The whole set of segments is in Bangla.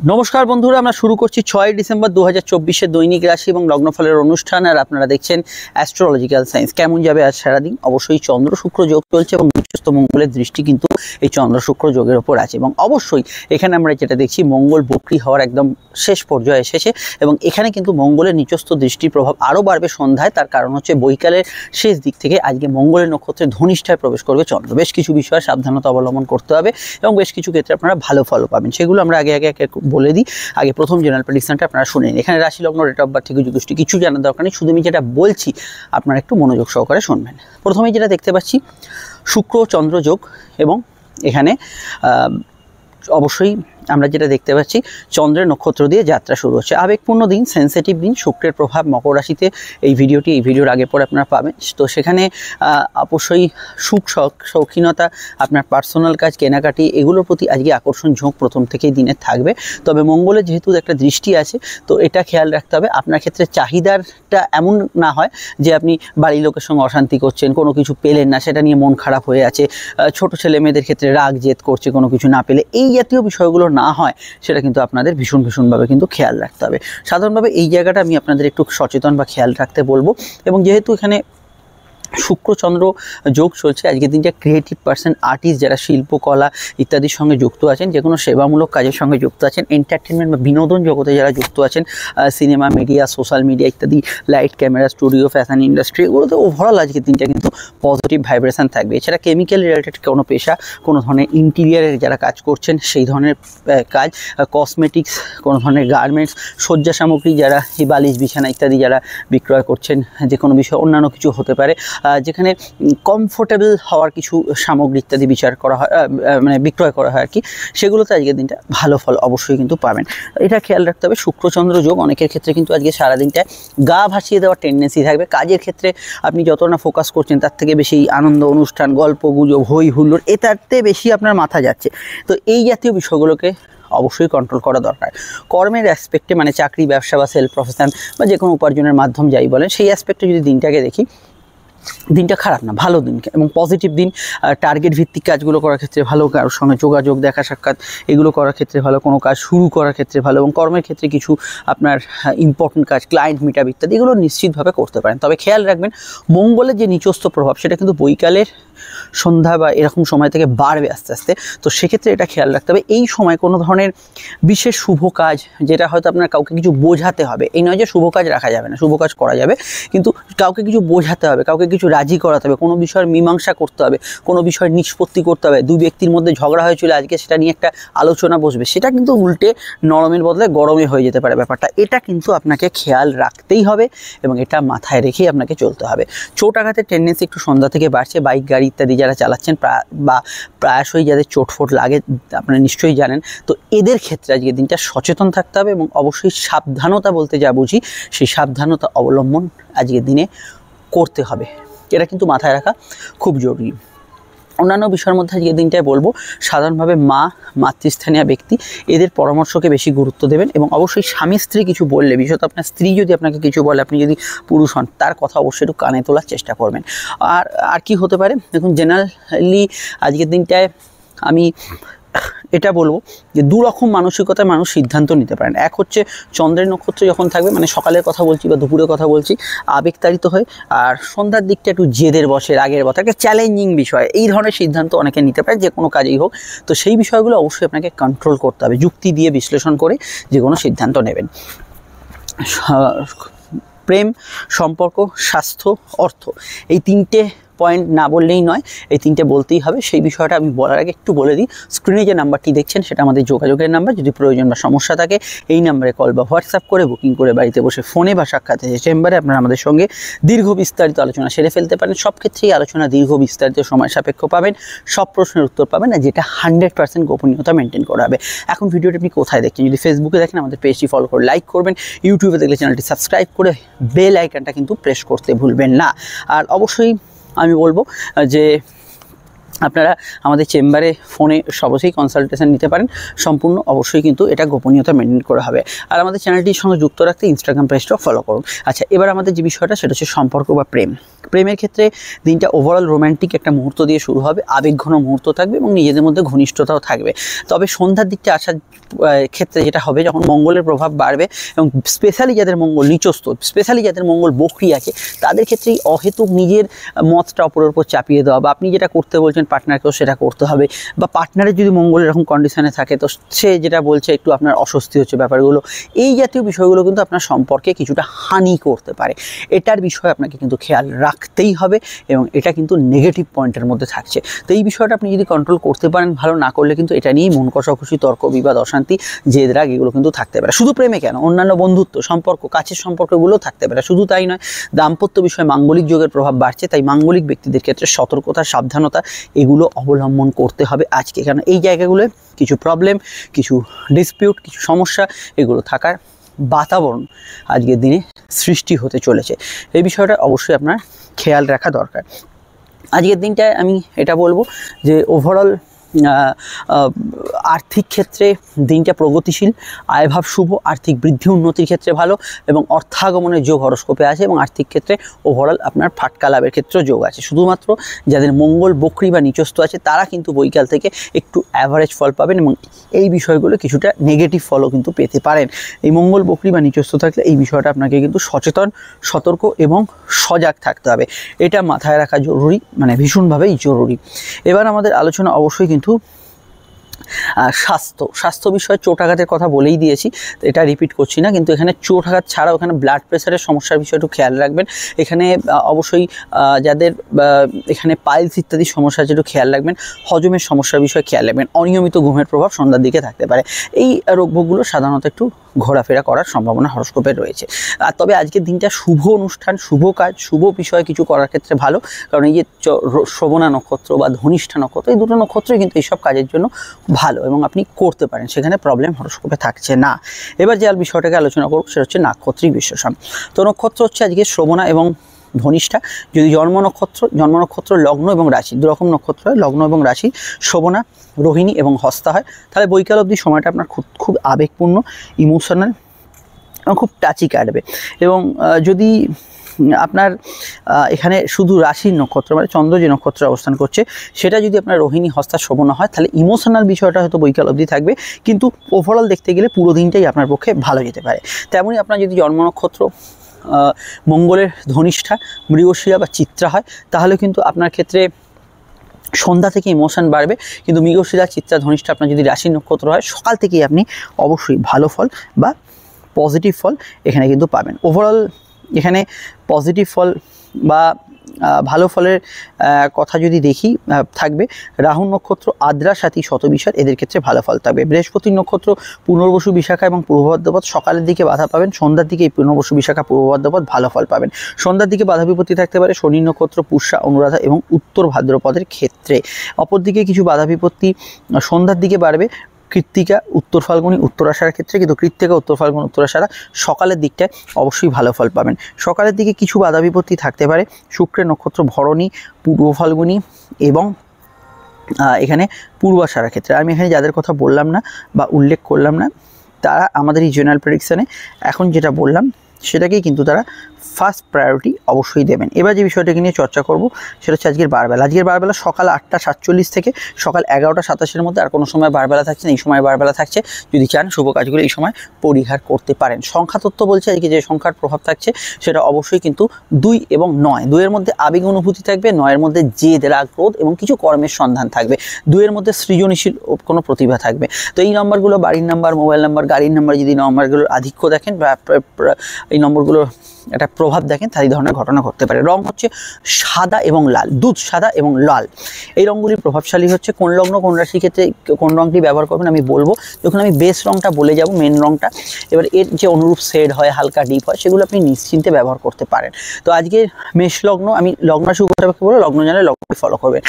নমস্কার বন্ধুরা, আমরা শুরু করছি 6 ডিসেম্বর 2024 দৈনিক রাশি এবং লগ্নফলের অনুষ্ঠান। আর আপনারা দেখছেন অ্যাস্ট্রোলজিক্যাল সায়েন্স। কেমন যাবে আজ সারাদিন? অবশ্যই চন্দ্র শুক্র যোগ চলছে এবং নিচস্থ মঙ্গলের দৃষ্টি কিন্তু এই চন্দ্র শুক্র যোগের ওপর আছে এবং অবশ্যই এখানে আমরা যেটা দেখছি মঙ্গল বক্রী হওয়ার একদম শেষ পর্যায়ে এসেছে এবং এখানে কিন্তু মঙ্গলের নিচস্থ দৃষ্টির প্রভাব আরও বাড়বে সন্ধ্যায়। তার কারণ হচ্ছে বৈকালের শেষ দিক থেকে আজকে মঙ্গলের নক্ষত্রে ধনিষ্ঠায় প্রবেশ করবে চন্দ্র। বেশ কিছু বিষয়ে সাবধানতা অবলম্বন করতে হবে এবং বেশ কিছু ক্ষেত্রে আপনারা ভালো ফল পাবেন, সেগুলো আমরা আগে বলে দিই। আগে প্রথম জেনারেল প্রেডিকশনটা আপনারা শুনে নিন। এখানে রাশি লগ্ন, ডেট অফ বার্থ থেকে যুগোষ্ঠী কিছু জানার দরকার নেই, শুধু আমি যেটা বলছি আপনারা একটু মনোযোগ সহকারে শুনবেন। প্রথমেই যেটা দেখতে পাচ্ছি শুক্র চন্দ্র যোগ এবং এখানে অবশ্যই আমরা যেটা দেখতে পাচ্ছি চন্দ্রের নক্ষত্র দিয়ে যাত্রা শুরু হচ্ছে। আবেগপূর্ণ দিন, সেন্সিটিভ দিন, শুক্রের প্রভাব মকর রাশিতে। এই ভিডিওর আগে পরে আপনারা পাবেন। তো সেখানে অবশ্যই সুখ শৌখিনতা, আপনার পার্সোনাল কাজ, কেনাকাটি, এগুলোর প্রতি আজকে আকর্ষণ ঝোঁক প্রথম থেকেই দিনে থাকবে। তবে মঙ্গলের যেহেতু একটা দৃষ্টি আছে তো এটা খেয়াল রাখতে হবে আপনার ক্ষেত্রে চাহিদারটা এমন না হয় যে আপনি বাড়ির লোকের সঙ্গে অশান্তি করছেন, কোনো কিছু পেলেন না সেটা নিয়ে মন খারাপ হয়ে আছে, ছোট ছেলে মেয়েদের ক্ষেত্রে রাগ জেদ করছে কোনো কিছু না পেলে, এই জাতীয় বিষয়গুলো না হয় সেটা কিন্তু আপনাদের ভীষণভাবে কিন্তু খেয়াল রাখতে হবে। সাধারণভাবে এই জায়গাটা আমি আপনাদের একটু সচেতন বা খেয়াল রাখতে বলবো। এবং যেহেতু এখানে শুক্রচন্দ্র যোগ চলছে, আজকের দিনটা ক্রিয়েটিভ পার্সন, আর্টিস্ট যারা শিল্পকলা ইত্যাদির সঙ্গে যুক্ত আছেন, যে কোনো সেবামূলক কাজের সঙ্গে যুক্ত আছেন, এন্টারটেনমেন্ট বা বিনোদন জগতে যারা যুক্ত আছেন, সিনেমা, মিডিয়া, সোশ্যাল মিডিয়া ইত্যাদি, light, camera, studio, fashion industry, এগুলোতে ওভারঅল আজকের দিনটা কিন্তু পজিটিভ ভাইব্রেশন থাকবে। এছাড়া কেমিক্যাল রিলেটেড কোনো পেশা, কোনো ধরনের ইন্টিরিয়ারের যারা কাজ করছেন সেই ধরনের কাজ, কসমেটিক্স, কোনো ধরনের গার্মেন্টস, শয্যা সামগ্রী যারা এই বালিশ বিছানা ইত্যাদি যারা বিক্রয় করছেন, যে কোনো বিষয় অন্যান্য কিছু হতে পারে যেখানে কমফোর্টেবল হওয়ার কিছু সামগ্রী ইত্যাদি বিক্রয় করা হয় আর কি, সেগুলোতে আজকের দিনটা ভালো ফল অবশ্যই কিন্তু পাবেন। এটা খেয়াল রাখতে হবে। শুক্রচন্দ্র যোগ অনেকের ক্ষেত্রে কিন্তু আজকে সারাদিনটায় গা ভাসিয়ে দেওয়ার টেন্ডেন্সি থাকবে। কাজের ক্ষেত্রে আপনি যত না ফোকাস করছেন তার থেকে বেশি আনন্দ অনুষ্ঠান, গল্প গুজব, হই হুল্লোড়, এটাতে বেশি আপনার মাথা যাচ্ছে। তো এই জাতীয় বিষয়গুলোকে অবশ্যই কন্ট্রোল করা দরকার। কর্মের অ্যাসপেক্টে, মানে চাকরি, ব্যবসা বা সেলফ প্রফেশন বা যে কোনো উপার্জনের মাধ্যম যাই বলেন, সেই অ্যাসপেক্টে যদি দিনটাকে দেখি, দিনটা খারাপ না, ভালো দিন এবং পজিটিভ দিন। টার্গেট ভিত্তিক কাজগুলো করার ক্ষেত্রে ভালো, কারোর সঙ্গে যোগাযোগ, দেখা সাক্ষাৎ এগুলো করার ক্ষেত্রে ভালো, কোনো কাজ শুরু করার ক্ষেত্রে ভালো এবং কর্মের ক্ষেত্রে কিছু আপনার ইম্পর্টেন্ট কাজ, ক্লায়েন্ট মিটআপ ইত্যাদি এগুলো নিশ্চিতভাবে করতে পারেন। তবে খেয়াল রাখবেন মঙ্গলের যে নিচস্থ প্রভাব সেটা কিন্তু বৈকালের সন্ধ্যা বা এরকম সময় থেকে বাড়বে আস্তে আস্তে। তো সেক্ষেত্রে এটা খেয়াল রাখতে হবে এই সময় কোনো ধরনের বিশেষ শুভ কাজ, যেটা হয়তো আপনার কাউকে কিছু বোঝাতে হবে, এই নয় যে শুভ কাজ রাখা যাবে না, শুভ কাজ করা যাবে, কিন্তু কাউকে কিছু বোঝাতে হবে, কাউকে কিছু রাজি করাতে হবে, কোনো বিষয়ের মীমাংসা করতে হবে, কোনো বিষয়ের নিষ্পত্তি করতে হবে। দুই ব্যক্তির মধ্যে ঝগড়া হয়েছিল, আজকে সেটা নিয়ে একটা আলোচনা বসবে, সেটা কিন্তু উল্টে নরমের বদলে গরমে হয়ে যেতে পারে ব্যাপারটা। এটা কিন্তু আপনাকে খেয়াল রাখতেই হবে এবং এটা মাথায় রেখেই আপনাকে চলতে হবে। চোট আঘাতের টেন্ডেন্সি একটু সন্ধ্যা থেকে বাড়ছে। বাইক, গাড়ি ইত্যাদি যারা চালাচ্ছেন বা প্রায়শই যাদের চোটফোট লাগে আপনারা নিশ্চয়ই জানেন, তো এদের ক্ষেত্রে আজকের দিনটা সচেতন থাকতে হবে এবং অবশ্যই সাবধানতা বলতে যা বুঝি সেই সাবধানতা অবলম্বন আজকের দিনে করতে হবে। এটা কিন্তু মাথায় রাখা খুব জরুরি। অন্যান্য বিষয়ের মধ্যে আজকের দিনটায় বলবো সাধারণভাবে মাতৃস্থানীয় ব্যক্তি এদের পরামর্শকে বেশি গুরুত্ব দেবেন এবং অবশ্যই স্বামী স্ত্রী কিছু বললে, বিশেষত আপনার স্ত্রী যদি আপনাকে কিছু বলে, আপনি যদি পুরুষ হন, তার কথা অবশ্যই একটু কানে তোলার চেষ্টা করবেন। আর কি হতে পারে দেখুন, জেনারেলি আজকের দিনটায় আমি এটা বলবো যে দুরকম মানসিকতায় মানুষ সিদ্ধান্ত নিতে পারেন। এক হচ্ছে চন্দ্রের নক্ষত্র যখন থাকবে, মানে সকালের কথা বলছি বা দুপুরের কথা বলছি, আবেগতাড়িত হয়, আর সন্ধ্যার দিকটা একটু জেদের বসে, রাগের বসে, একটা চ্যালেঞ্জিং বিষয়, এই ধরনের সিদ্ধান্ত অনেকে নিতে পারে যে কোনো কাজেই হোক। তো সেই বিষয়গুলো অবশ্যই আপনাকে কন্ট্রোল করতে হবে, যুক্তি দিয়ে বিশ্লেষণ করে যে কোনো সিদ্ধান্ত নেবেন। প্রেম, সম্পর্ক, স্বাস্থ্য, অর্থ, এই তিনটে পয়েন্ট না বললেই নয়, এই তিনটে বলতেই হবে। সেই বিষয়টা আমি বলার আগে একটু বলে দিই, স্ক্রিনে যে নাম্বারটি দেখছেন সেটা আমাদের যোগাযোগের নাম্বার। যদি প্রয়োজন বা সমস্যা থাকে এই নাম্বারে কল বা হোয়াটসঅ্যাপ করে বুকিং করে বাড়িতে বসে ফোনে বা সাক্ষাৎ চেম্বারে আপনারা আমাদের সঙ্গে দীর্ঘ বিস্তারিত আলোচনা সেরে ফেলতে পারেন। সব ক্ষেত্রেই আলোচনা দীর্ঘ বিস্তারিত, সময় সাপেক্ষ পাবেন, সব প্রশ্নের উত্তর পাবেন, আর যেটা 100% গোপনীয়তা মেনটেন করা হবে। এখন ভিডিওটি আপনি কোথায় দেখছেন? যদি ফেসবুকে দেখেন আমাদের পেজটি ফলো করে লাইক করবেন, ইউটিউবে দেখলে চ্যানেলটি সাবস্ক্রাইব করে বেল আইকনটা কিন্তু প্রেস করতে ভুলবেন না। আর অবশ্যই আমি বলবো যে আপনারা আমাদের চেম্বারে ফোনে অবশ্যই কনসালটেশন নিতে পারেন, সম্পূর্ণ অবশ্যই কিন্তু এটা গোপনীয়তা মেনটেন করা হবে। আর আমাদের চ্যানেলটির সঙ্গে যুক্ত রাখতে ইনস্টাগ্রাম পেজটাও ফলো করুন। আচ্ছা, এবার আমাদের যে বিষয়টা সেটা হচ্ছে সম্পর্ক বা প্রেমের ক্ষেত্রে দিনটা ওভারঅল রোম্যান্টিক একটা মুহূর্ত দিয়ে শুরু হবে, আবেগঘন মুহূর্ত থাকবে এবং নিজেদের মধ্যে ঘনিষ্ঠতাও থাকবে। তবে সন্ধ্যার দিকটা আসার ক্ষেত্রে যেটা হবে, যখন মঙ্গলের প্রভাব বাড়বে এবং স্পেশালি যাদের মঙ্গল নিচস্থ, স্পেশালি যাদের মঙ্গল বকরি আছে, তাদের ক্ষেত্রেই অহেতুক নিজের মতটা অপরের উপর চাপিয়ে দেওয়া, বা আপনি যেটা করতে বলছেন পার্টনারকেও সেটা করতে হবে, বা পার্টনারের যদি মঙ্গল এরকম কন্ডিশনে থাকে তো সে যেটা বলছে একটু আপনার অস্বস্তি হচ্ছে ব্যাপারগুলো, এই জাতীয় বিষয়গুলো কিন্তু আপনার সম্পর্কে কিছুটা হানি করতে পারে। এটার বিষয়ে আপনাকে কিন্তু খেয়াল রাখতেই হবে এবং এটা কিন্তু নেগেটিভ পয়েন্টের মধ্যে থাকছে। তো এই বিষয়টা আপনি যদি কন্ট্রোল করতে পারেন, ভালো, না করলে কিন্তু এটা নিয়েই মন কষাকষি, তর্ক বিবাদ, অশান্তি, জেদ রাগ এগুলো কিন্তু থাকতে পারে। শুধু প্রেমে কেন, অন্যান্য বন্ধুত্ব সম্পর্ক, কাছের সম্পর্কগুলো থাকতে পারে। শুধু তাই নয়, দাম্পত্য বিষয়ে মাঙ্গলিক যোগের প্রভাব বাড়ছে, তাই মাঙ্গলিক ব্যক্তিদের ক্ষেত্রে সতর্কতা, সাবধানতা এগুলো অবলম্বন করতে হবে আজকে। কারণ এই জায়গাগুলোয় কিছু প্রবলেম, কিছু ডিসপিউট, কিছু সমস্যা এগুলো থাকার বাতাবরণ আজকের দিনে সৃষ্টি হতে চলেছে। এই বিষয়টা অবশ্যই আপনার খেয়াল রাখা দরকার। আজকের দিনটায় আমি এটা বলবো যে ওভারঅল আর্থিক ক্ষেত্রে দিনটা প্রগতিশীল, আয়ভাব শুভ, আর্থিক বৃদ্ধি উন্নতির ক্ষেত্রে ভালো এবং অর্থাগমনের যোগ হরস্কোপে আছে এবং আর্থিক ক্ষেত্রে ওভারঅল আপনার ফাটকা লাভের ক্ষেত্রেও যোগ আছে। শুধুমাত্র যাদের মঙ্গল বকরি বা নিচস্থ আছে তারা কিন্তু বৈকাল থেকে একটু অ্যাভারেজ ফল পাবেন এবং এই বিষয়গুলো কিছুটা নেগেটিভ ফলও কিন্তু পেতে পারেন। এই মঙ্গল বকরি বা নিচস্থ থাকলে এই বিষয়টা আপনাকে কিন্তু সচেতন, সতর্ক এবং সজাগ থাকতে হবে, এটা মাথায় রাখা জরুরি, মানে ভীষণভাবেই জরুরি। এবার আমাদের আলোচনা অবশ্যই কিন্তু স্বাস্থ্য বিষয়ে চোটাঘাতের কথা বলেই দিয়েছি, তো এটা রিপিট করছি না। কিন্তু এখানে চোটাঘাত ছাড়াও এখানে ব্লাড প্রেশারের সমস্যার বিষয়ে একটু খেয়াল রাখবেন। এখানে অবশ্যই যাদের এখানে পাইলস ইত্যাদি সমস্যা আছে একটু খেয়াল রাখবেন। হজমের সমস্যার বিষয়ে খেয়াল রাখবেন। অনিয়মিত ঘুমের প্রভাব সন্ধ্যার দিকে থাকতে পারে। এই রোগভোগগুলো সাধারণত একটু ঘোরাফেরা করার সম্ভাবনা হরস্কোপে রয়েছে। আর তবে আজকের দিনটা শুভ অনুষ্ঠান, শুভ কাজ, শুভ বিষয়ে কিছু করার ক্ষেত্রে ভালো, কারণ এই যে শ্রবণা নক্ষত্র বা ধনিষ্ঠা নক্ষত্র, এই দুটো নক্ষত্রই কিন্তু এইসব কাজের জন্য ভালো এবং আপনি করতে পারেন, সেখানে প্রবলেম হরস্কোপে থাকছে না। এবার যে বিষয়টাকে আলোচনা করব সেটা হচ্ছে নাক্ষত্রিক বিশ্লেষণ। তো নক্ষত্র হচ্ছে আজকে শ্রবণা এবং ধনিষ্ঠা। যদি জন্ম নক্ষত্র লগ্ন এবং রাশি দুরকম নক্ষত্র হয়, লগ্ন এবং রাশি শ্রবণা, রোহিণী এবং হস্তা হয়, তাহলে বৈকাল অবধি সময়টা আপনার খুব আবেগপূর্ণ, ইমোশনাল এবং খুব টাচি কাটবে। এবং যদি আপনার এখানে শুধু রাশির নক্ষত্র মানে চন্দ্র যে নক্ষত্রে অবস্থান করছে সেটা যদি আপনার রোহিণী, হস্তা, শ্রবণা হয়, তাহলে ইমোশনাল বিষয়টা হয়তো বৈকাল অবধি থাকবে, কিন্তু ওভারঅল দেখতে গেলে পুরো দিনটাই আপনার পক্ষে ভালো যেতে পারে। তেমনই আপনার যদি জন্ম নক্ষত্র মঙ্গলের ধনিষ্ঠা, মৃগশিরা বা চিত্রা হয়, তাহলে কিন্তু আপনার ক্ষেত্রে সন্ধ্যা থেকে ইমোশন বাড়বে, কিন্তু মৃগশিরা, চিত্রা, ধনিষ্ঠা আপনার যদি রাশির নক্ষত্র হয়, সকাল থেকেই আপনি অবশ্যই ভালো ফল বা পজিটিভ ফল এখানে কিন্তু পাবেন। ওভারঅল এখানে পজিটিভ ফল বা ভালো ফলের কথা যদি দেখি থাকবে রাহু নক্ষত্র, আদ্রা, সাথী, শতবিশাল এদের ক্ষেত্রে ভালো ফল থাকবে। বৃহস্পতির নক্ষত্র পুনর্বসু, বিশাখা এবং পূর্ব ভাদ্রপদ সকালের দিকে বাধা পাবেন, সন্ধ্যার দিকে এই পুনর্বসু, বিশাখা, পূর্ব ভাদ্রপদ ভালো ফল পাবেন। সন্ধ্যার দিকে বাধা বিপত্তি থাকতে পারে শনি নক্ষত্র, পুষ্যা, অনুরাধা এবং উত্তর ভাদ্রপদের ক্ষেত্রে। অপরদিকে কিছু বাধা বিপত্তি সন্ধ্যার দিকে বাড়বে কৃত্তিকা, উত্তর ফাল্গুনী, উত্তরাষাঢ়ার ক্ষেত্রে, কিন্তু কৃত্তিকা, উত্তর ফাল্গুন, উত্তরাষাঢ়া সকালের দিকটায় অবশ্যই ভালো ফল পাবেন। সকালের দিকে কিছু বাধা বিপত্তি থাকতে পারে শুক্রের নক্ষত্র ভরণী, পূর্ব ফাল্গুনী এবং এখানে পূর্বাষাঢ়ার ক্ষেত্রে। আমি এখানে যাদের কথা বললাম না বা উল্লেখ করলাম না, তারা আমাদের এই জেনারেল প্রেডিকশানে এখন যেটা বললাম সেটাকেই কিন্তু তারা ফার্স্ট প্রায়োরিটি অবশ্যই দেবেন। এবার যে বিষয়টাকে নিয়ে চর্চা করব সেটা হচ্ছে আজকের বারবেলা। আজকের বারবেলা সকাল 8টা 47 থেকে সকাল 11টা 27-এর মধ্যে, আর কোনো সময় বারবেলা থাকছে না, এই সময় বারবেলা থাকছে। যদি চান শুভ কাজগুলো এই সময় পরিহার করতে পারেন। সংখ্যা তত্ত্ব বলছে আজকে যে সংখ্যার প্রভাব থাকছে সেটা অবশ্যই কিন্তু 2 এবং 9। 2-এর মধ্যে আবেগ অনুভূতি থাকবে, 9-এর মধ্যে জেদ, রাগ, ক্রোধ এবং কিছু কর্মের সন্ধান থাকবে, 2-এর মধ্যে সৃজনশীল কোনো প্রতিভা থাকবে। তো এই নম্বরগুলো বাড়ির নাম্বার, মোবাইল নাম্বার, গাড়ির নাম্বার, যদি নম্বরগুলোর আধিক্য দেখেন বা এই নম্বরগুলোর একটা প্রভাব দেখেন, তাই ধরনের ঘটনা ঘটতে পারে। রং হচ্ছে সাদা এবং লাল, দুধ সাদা এবং লাল, এই রঙগুলি প্রভাবশালী হচ্ছে। কোন লগ্ন কোন রাশির ক্ষেত্রে কোন রঙটি ব্যবহার করবেন আমি বলবো, যখন আমি বেস রঙটা বলে যাব, মেন রঙটা, এবার এর যে অনুরূপ শেড হয়, হালকা ডিপ হয়, সেগুলো আপনি নিশ্চিন্তে ব্যবহার করতে পারেন। তো আজকে মেষ লগ্ন, আমি লগ্ন শুভ বলবো, লগ্ন জানলে লগ্নটি ফলো করবেন।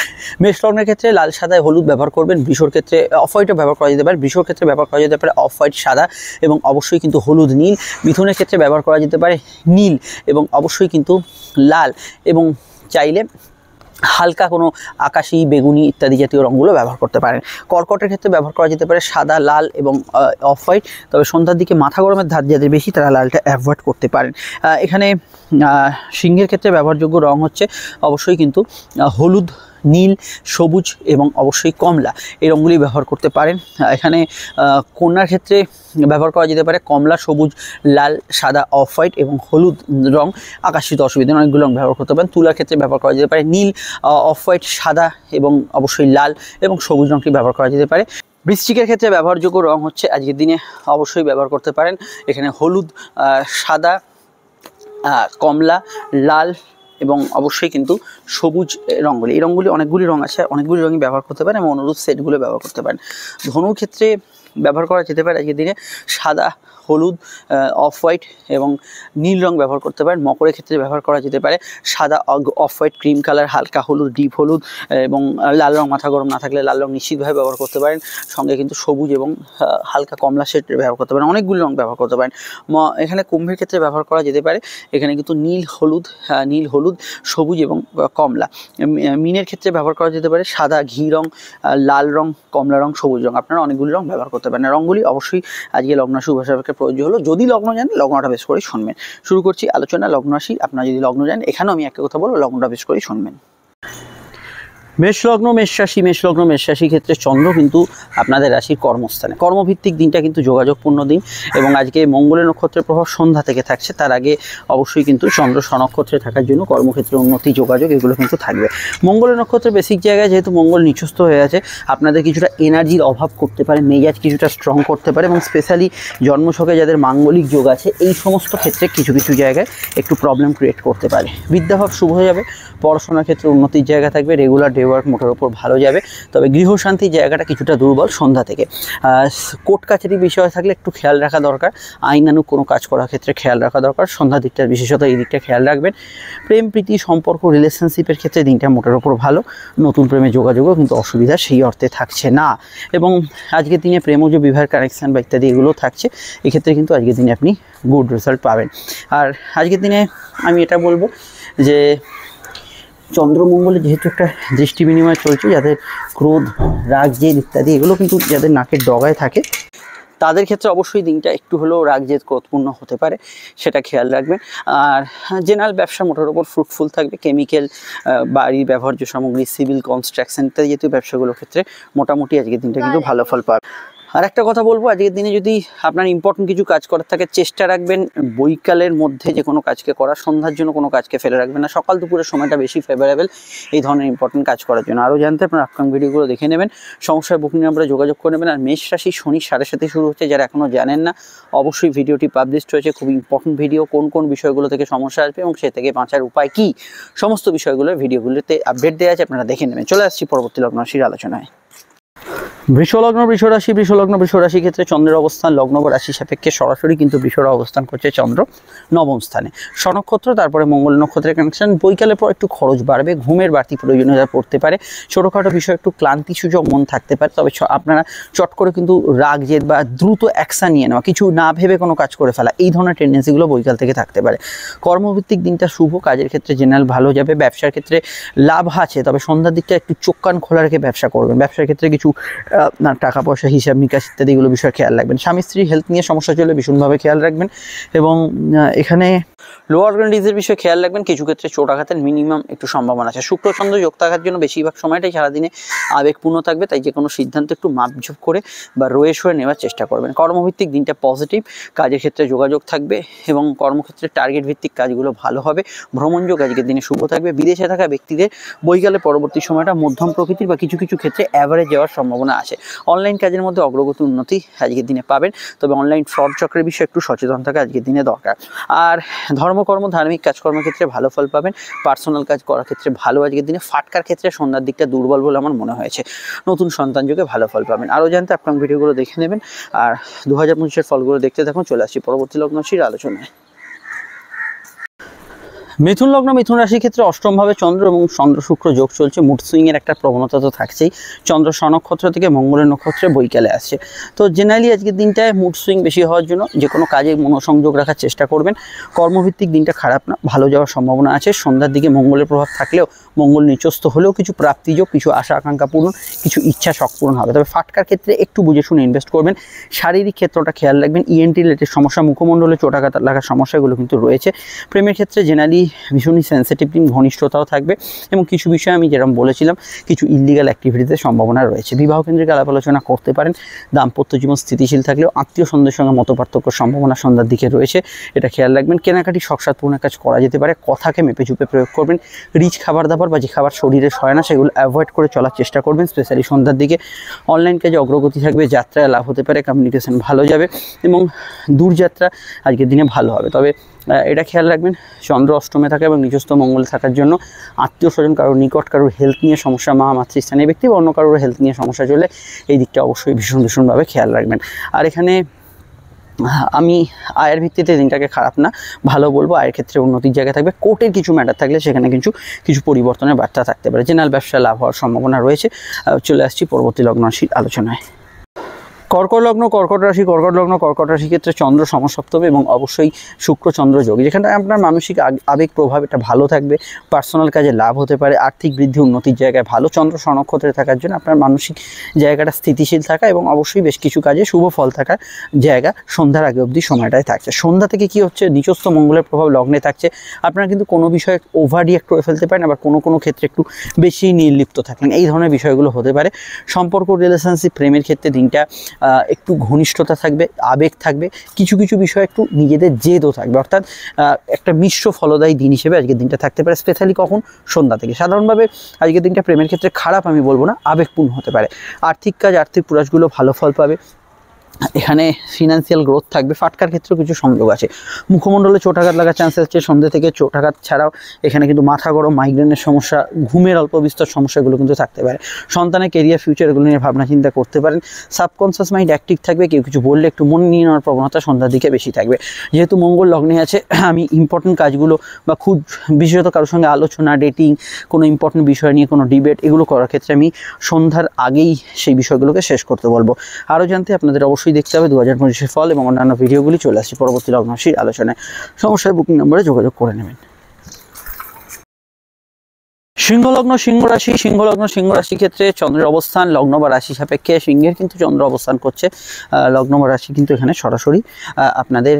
মেষ লগ্নের ক্ষেত্রে লাল, সাদায় হলুদ ব্যবহার করবেন। বৃষর ক্ষেত্রে অফ হোয়াইটও ব্যবহার করা যেতে পারে, বৃষর ক্ষেত্রে ব্যবহার করা যেতে পারে অফ হোয়াইট, সাদা এবং অবশ্যই কিন্তু হলুদ, নীল। মিথুনের ক্ষেত্রে ব্যবহার করা যেতে পারে নীল এবং অবশ্যই কিন্তু লাল, এবং চাইলে হালকা কোনো আকাশি, বেগুনি ইত্যাদি জাতীয় রঙগুলো ব্যবহার করতে পারেন। কর্কটের ক্ষেত্রে ব্যবহার করা যেতে পারে সাদা, লাল এবং অফ হোয়াইট। তবে সন্ধ্যার দিকে মাথা গরমের ধার যাদের বেশি তারা লালটা অ্যাভয়েড করতে পারেন। এখানে সিংহের ক্ষেত্রে ব্যবহারযোগ্য রং হচ্ছে অবশ্যই কিন্তু হলুদ, নীল, সবুজ এবং অবশ্যই কমলা, এই রঙগুলি ব্যবহার করতে পারেন। এখানে কন্যার ক্ষেত্রে ব্যবহার করা যেতে পারে কমলা, সবুজ, লাল, সাদা, অফ হোয়াইট এবং হলুদ রং। আকাশিত অসুবিধা অনেকগুলো রং ব্যবহার করতে পারেন। তুলার ক্ষেত্রে ব্যবহার করা যেতে পারে নীল, অফ হোয়াইট, সাদা এবং অবশ্যই লাল এবং সবুজ রঙটি ব্যবহার করা যেতে পারে। বৃশ্চিকের ক্ষেত্রে ব্যবহারযোগ্য রং হচ্ছে আজকের দিনে অবশ্যই ব্যবহার করতে পারেন এখানে হলুদ, সাদা, কমলা, লাল এবং অবশ্যই কিন্তু সবুজ রঙগুলি। এই রঙগুলি অনেকগুলি রং আছে, অনেকগুলি রঙই ব্যবহার করতে পারেন এবং অনুরূপ সেটগুলো ব্যবহার করতে পারেন। ধনুর ক্ষেত্রে ব্যবহার করা যেতে পারে আজকের দিনে সাদা, হলুদ, অফ হোয়াইট এবং নীল রং ব্যবহার করতে পারেন। মকরের ক্ষেত্রে ব্যবহার করা যেতে পারে সাদা, অফ হোয়াইট, ক্রিম কালার, হালকা হলুদ, ডিপ হলুদ এবং লাল রং। মাথা গরম না থাকলে লাল রং নিশ্চিতভাবে ব্যবহার করতে পারেন। সঙ্গে কিন্তু সবুজ এবং হালকা কমলা শেড ব্যবহার করতে পারেন। অনেকগুলি রং ব্যবহার করতে পারেন। এখানে কুম্ভের ক্ষেত্রে ব্যবহার করা যেতে পারে এখানে কিন্তু নীল, হলুদ, সবুজ এবং কমলা। মিনের ক্ষেত্রে ব্যবহার করা যেতে পারে সাদা, ঘি রং, লাল রং, কমলা রং, সবুজ রং। আপনারা অনেকগুলি রং ব্যবহার করতে পারেন। রঙগুলি অবশ্যই আজকে লগ্ন রাশি উভয় প্রয়োজন হলো। যদি লগ্ন জানেন লগ্নটা বেশ করে শুনবেন। শুরু করছি আলোচনা লগ্ন রাশি। আপনারা যদি লগ্ন জানেন এখানেও আমি একটা কথা বলবো, লগ্নটা বেশ করে শুনবেন। মেষ লগ্ন, মেষ রাশির ক্ষেত্রে চন্দ্র কিন্তু আপনাদের রাশির কর্মস্থানে। কর্মভিত্তিক দিনটা কিন্তু যোগাযোগপূর্ণ দিন এবং আজকে মঙ্গলের নক্ষত্রের প্রভাব সন্ধ্যা থেকে থাকছে। তার আগে অবশ্যই কিন্তু চন্দ্র স্বনক্ষত্রে থাকার জন্য কর্মক্ষেত্রে উন্নতি, যোগাযোগ এগুলো কিন্তু থাকবে। মঙ্গলের নক্ষত্রের বেসিক জায়গায় যেহেতু মঙ্গল নিচস্থ হয়ে আছে, আপনাদের কিছুটা এনার্জির অভাব করতে পারে, মেজাজ কিছুটা স্ট্রং করতে পারে এবং স্পেশালি জন্মছকে যাদের মাঙ্গলিক যোগ আছে এই সমস্ত ক্ষেত্রে কিছু কিছু জায়গায় একটু প্রবলেম ক্রিয়েট করতে পারে। বিদ্যাভাব শুভ হয়ে যাবে, পড়াশোনার ক্ষেত্রে উন্নতির জায়গা থাকবে, রেগুলার ডে ওয়ার্ক মোটের ওপর ভালো যাবে। তবে গৃহশান্তির জায়গাটা কিছুটা দুর্বল সন্ধ্যা থেকে। কোর্ট কাছারি বিষয় থাকলে একটু খেয়াল রাখা দরকার। আইনানুগ কোনো কাজ করার ক্ষেত্রে খেয়াল রাখা দরকার। সন্ধ্যা দিকটার বিশেষত এই দিকটা খেয়াল রাখবেন। প্রেম, প্রীতি, সম্পর্ক, রিলেশনশিপের ক্ষেত্রে দিনটা মোটের ওপর ভালো। নতুন প্রেমে যোগাযোগও কিন্তু অসুবিধা সেই অর্থে থাকছে না এবং আজকের দিনে প্রেমজ বিবাহের কানেকশান বা ইত্যাদি এগুলো থাকছে। এক্ষেত্রে কিন্তু আজকের দিনে আপনি গুড রেজাল্ট পাবেন। আর আজকের দিনে আমি এটা বলবো যে চন্দ্রমঙ্গলে যেহেতু একটা দৃষ্টি বিনিময় চলছে, যাদের ক্রোধ, রাগ, জেদ ইত্যাদি এগুলো কিন্তু যাদের নাকের ডগায় থাকে তাদের ক্ষেত্রে অবশ্যই দিনটা একটু হলেও রাগ, জেদ, ক্রোধপূর্ণ হতে পারে, সেটা খেয়াল রাখবেন। আর জেনারেল ব্যবসা মোটের ওপর ফ্রুটফুল থাকবে। কেমিক্যাল, বাড়ির ব্যবহার্য সামগ্রী, সিভিল, কনস্ট্রাকশন ইত্যাদি জাতীয় ব্যবসাগুলোর ক্ষেত্রে মোটামুটি আজকের দিনটা কিন্তু ভালো ফল পাবে। আর একটা কথা বলবো, আজকের দিনে যদি আপনার ইম্পর্টেন্ট কিছু কাজ করার থাকে চেষ্টা রাখবেন বৈকালের মধ্যে যে কোনো কাজকে করা, সন্ধ্যার জন্য কোনো কাজকে ফেলে রাখবেন না। সকাল দুপুরের সময়টা বেশি ফেভারেবল এই ধরনের ইম্পর্টেন্ট কাজ করার জন্য। আরও জানতে আপনার আপকামিং ভিডিওগুলো দেখে নেবেন, সমস্যায় বুকিং নাম্বারে যোগাযোগ করে নেবেন। আর মেষ রাশি শনি 7:30 শুরু হচ্ছে, যারা এখনও জানেন না অবশ্যই ভিডিওটি পাবলিশড হয়েছে, খুব ইম্পর্টেন্ট ভিডিও। কোন কোন বিষয়গুলো থেকে সমস্যা আসবে এবং সে থেকে বাঁচার উপায় কী, সমস্ত বিষয়গুলোর ভিডিওগুলোতে আপডেট দেওয়া আছে, আপনারা দেখে নেবেন। চলে আসছি পরবর্তী লগ্ন রাশির আলোচনায়। বৃষলগ্ন, বৃষরাশির ক্ষেত্রে চন্দ্রের অবস্থান লগ্ন বা রাশি সাপেক্ষে সরাসরি কিন্তু বৃষরা অবস্থান করছে চন্দ্র নবম স্থানে। স্বনক্ষত্র, তারপরে মঙ্গল নক্ষত্রের কানেকশন। বৈকালের পর একটু খরচ বাড়বে, ঘুমের বাড়তি প্রয়োজনীয়তা পড়তে পারে, ছোটোখাটো বিষয় একটু ক্লান্তিসূচক মন থাকতে পারে। তবে আপনারা চট করে কিন্তু রাগ, জেদ বা দ্রুত অ্যাকশান নিয়ে নেওয়া, কিছু না ভেবে কোনো কাজ করে ফেলা, এই ধরনের টেন্ডেন্সিগুলো বৈকাল থেকে থাকতে পারে। কর্মভিত্তিক দিনটা শুভ, কাজের ক্ষেত্রে জেনারেল ভালো যাবে। ব্যবসার ক্ষেত্রে লাভ আছে, তবে সন্ধ্যার দিকটা একটু চোখ কান খোলা রেখে ব্যবসা করবেন। ব্যবসার ক্ষেত্রে কিছু আপনার টাকা পয়সা, হিসাব নিকাশ ইত্যাদিগুলো বিষয়ে খেয়াল রাখবেন। স্বামী স্ত্রী হেলথ নিয়ে সমস্যা চলে ভীষণভাবে খেয়াল রাখবেন এবং এখানে লোয়ার অর্গানাইজের বিষয়ে খেয়াল রাখবেন। কিছু ক্ষেত্রে চোট আঘাতের মিনিমাম একটু সম্ভাবনা আছে। শুক্র চন্দ্র যোগ থাকার জন্য বেশিরভাগ সময়টাই সারাদিনে আবেগপূর্ণ থাকবে, তাই যে কোনো সিদ্ধান্ত একটু মাপঝোপ করে বা রয়ে সয়ে নেওয়ার চেষ্টা করবেন। কর্মভিত্তিক দিনটা পজিটিভ, কাজের ক্ষেত্রে যোগাযোগ থাকবে এবং কর্মক্ষেত্রে টার্গেট ভিত্তিক কাজগুলো ভালো হবে। ভ্রমণযোগ আজকের দিনে শুভ থাকবে। বিদেশে থাকা ব্যক্তিদের বৈকালে পরবর্তী সময়টা মধ্যম প্রকৃতির বা কিছু কিছু ক্ষেত্রে অ্যাভারেজ যাওয়ার সম্ভাবনা আছে। অনলাইন কাজের মধ্যে অগ্রগতি, উন্নতি আজকের দিনে পাবেন, তবে অনলাইন ফ্রড চক্রের বিষয়ে একটু সচেতন থাকা আজকের দিনে দরকার। আর ধর্মকর্ম, ধার্মিক কাজকর্মের ক্ষেত্রে ভালো ফল পাবেন। পার্সোনাল কাজ করার ক্ষেত্রে ভালো আজকের দিনে। ফাটকার ক্ষেত্রে সন্ধ্যার দিকটা দুর্বল বলে আমার মনে হয়েছে। নতুন সন্তান যুগে ভালো ফল পাবেন। আরও জানতে আপনার ভিডিওগুলো দেখে নেবেন আর 2025-এর ফলগুলো দেখতে থাকুন। চলে আসছি পরবর্তী লগ্ন রাশির আলোচনায়। মিথুন লগ্ন মিথুন রাশির ক্ষেত্রে অষ্টমভাবে চন্দ্র এবং চন্দ্র শুক্র যোগ চলছে। মুড সুইং এর একটা প্রবণতা তো থাকছেই। চন্দ্র স্বনক্ষত্র থেকে মঙ্গলের নক্ষত্রে বৈকালে আসছে। তো জেনারেলি আজকের দিনটায় মুড সুইং বেশি হওয়ার জন্য যে কোনো কাজে মনোসংযোগ রাখার চেষ্টা করবেন। কর্মভিত্তিক দিনটা খারাপ না, ভালো যাওয়ার সম্ভাবনা আছে। সন্ধ্যার দিকে মঙ্গলের প্রভাব থাকলেও মঙ্গল নিচস্থ হলেও কিছু প্রাপ্তিযোগ, কিছু আশা আকাঙ্ক্ষা পূরণ, কিছু ইচ্ছা শখ পূরণ হবে। তবে ফাটকার ক্ষেত্রে একটু বুঝে শুনে ইনভেস্ট করবেন। শারীরিক ক্ষেত্রটা খেয়াল রাখবেন। ইএনটি রিলেটেড সমস্যা, মুখমণ্ডলে চোটাঘাত লাগার সমস্যাগুলো কিন্তু রয়েছে। প্রেমের ক্ষেত্রে জেনারেলি ভীষণই সেন্সিটিভ দিন, ঘনিষ্ঠতাও থাকবে এবং কিছু বিষয়ে আমি যেরকম বলেছিলাম কিছু ইলিগাল অ্যাক্টিভিটিতে সম্ভাবনা রয়েছে। বিবাহ কেন্দ্রিক আলাপ আলোচনা করতে পারেন। দাম্পত্য জীবন স্থিতিশীল থাকলেও আত্মীয় স্বজনদের সঙ্গে মতপার্থক্যের সম্ভাবনা সন্ধ্যার দিকে রয়েছে, এটা খেয়াল রাখবেন। কেনাকাটি শখ সাধ পূরণের কাজ করা যেতে পারে। কথাকে মেপে চুপে প্রয়োগ করবেন। রিচ খাবার দাবার বা যে খাবার শরীরে সয় না সেগুলো অ্যাভয়েড করে চলার চেষ্টা করবেন, স্পেশালি সন্ধ্যার দিকে। অনলাইন কাজে অগ্রগতি থাকবে, যাত্রায় লাভ হতে পারে, কমিউনিকেশন ভালো যাবে এবং দূরযাত্রা আজকের দিনে ভালো হবে। তবে এটা খেয়াল রাখবেন, চন্দ্র অষ্টমে থাকে এবং নিজস্ব মঙ্গলে থাকার জন্য আত্মীয় স্বজন, কারোর নিকট, কারোর হেলথ নিয়ে সমস্যা, মা মাতৃস্থানীয় ব্যক্তি বা অন্য কারোর হেলথ নিয়ে সমস্যা চলে, এই দিকটা অবশ্যই ভীষণভাবে খেয়াল রাখবেন। আর এখানে আমি আয়ের ভিত্তিতে দিনটাকে খারাপ না ভালো বলবো। আয়ের ক্ষেত্রে উন্নতির জায়গা থাকবে। কোর্টের কিছু ম্যাটার থাকলে সেখানে কিছু পরিবর্তনের বার্তা থাকতে পারে। জেনারেল ব্যবসায় লাভ হওয়ার সম্ভাবনা রয়েছে। চলে আসছি পরবর্তী লগ্ন রাশির আলোচনায়। কর্কট লগ্ন কর্কট রাশি কর্কট রাশি ক্ষেত্রে চন্দ্র সমসপ্তমে এবং অবশ্যই শুক্র চন্দ্র যোগ, যেখানে আপনার মানসিক আবেগ প্রভাব এটা ভালো থাকবে। পার্সোনাল কাজে লাভ হতে পারে। আর্থিক বৃদ্ধি, উন্নতির জায়গায় ভালো। চন্দ্র স্বনক্ষত্রে থাকার জন্য আপনার মানসিক জায়গাটা স্থিতিশীল থাকা এবং অবশ্যই বেশ কিছু কাজে শুভ ফল থাকার জায়গা সন্ধ্যার আগে অবধি সময়টায় থাকছে। সন্ধ্যা থেকে কি হচ্ছে, নিজস্ব মঙ্গলের প্রভাব লগ্নে থাকছে। আপনারা কিন্তু কোনো বিষয়ে ওভার রিঅ্যাক্ট করে ফেলতে পারেন, আবার কোনো ক্ষেত্রে একটু বেশি নির্লিপ্ত থাকলেন, এই ধরনের বিষয়গুলো হতে পারে। সম্পর্ক, রিলেশনশিপ, প্রেমের ক্ষেত্রে দিনটা একটু ঘনিষ্ঠতা থাকবে, আবেগ থাকবে, কিছু বিষয় একটু নিজেদের জেদও থাকবে। অর্থাৎ একটা মিশ্র ফলদায়ী দিন হিসেবে আজকের দিনটা থাকতে পারে, স্পেশালি কখন, সন্ধ্যা থেকে। সাধারণভাবে আজকের দিনটা প্রেমের ক্ষেত্রে খারাপ আমি বলবো না, আবেগপূর্ণ হতে পারে। আর্থিক কাজ, আর্থিক প্রয়াসগুলো ভালো ফল পাবে। এখানে ফিনান্সিয়াল গ্রোথ থাকবে। ফাটকার ক্ষেত্রেও কিছু সংযোগ আছে। মুখমণ্ডলে চোটাঘাত লাগার চান্সেস আছে। সন্ধ্যে থেকে চোটাঘাত ছাড়াও এখানে কিন্তু মাথা গরম, মাইগ্রেনের সমস্যা, ঘুমের অল্প বিস্তর সমস্যাগুলো কিন্তু থাকতে পারে। সন্তানের কেরিয়ার, ফিউচার এগুলো নিয়ে ভাবনা চিন্তা করতে পারেন। সাবকনসিয়াস মাইন্ড অ্যাক্টিভ থাকবে। কেউ কিছু বললে একটু মনে নিয়ে নেওয়ার প্রবণতা সন্ধ্যার দিকে বেশি থাকবে। যেহেতু মঙ্গল লগ্নে আছে, আমি ইম্পর্টেন্ট কাজগুলো বা খুব বিশেষত কারোর সঙ্গে আলোচনা, ডেটিং, কোনো ইম্পর্টেন্ট বিষয় নিয়ে কোনো ডিবেট, এগুলো করার ক্ষেত্রে আমি সন্ধ্যার আগেই সেই বিষয়গুলোকে শেষ করতে বলবো। আরও জানতে আপনাদের অবশ্যই দেখতে হবে 2025 ফল এবং অন্যান্য ভিডিওগুলি। চলে আসছি পরবর্তী লগ্ন রাশির আলোচনায়। সমস্যার বুকিং নম্বরে যোগাযোগ করে নেবেন। সিংহলগ্ন সিংহ রাশি ক্ষেত্রে চন্দ্রের অবস্থান লগ্ন বা রাশি সাপেক্ষে সিংহের কিন্তু চন্দ্র অবস্থান করছে। লগ্ন বা রাশি কিন্তু এখানে সরাসরি আপনাদের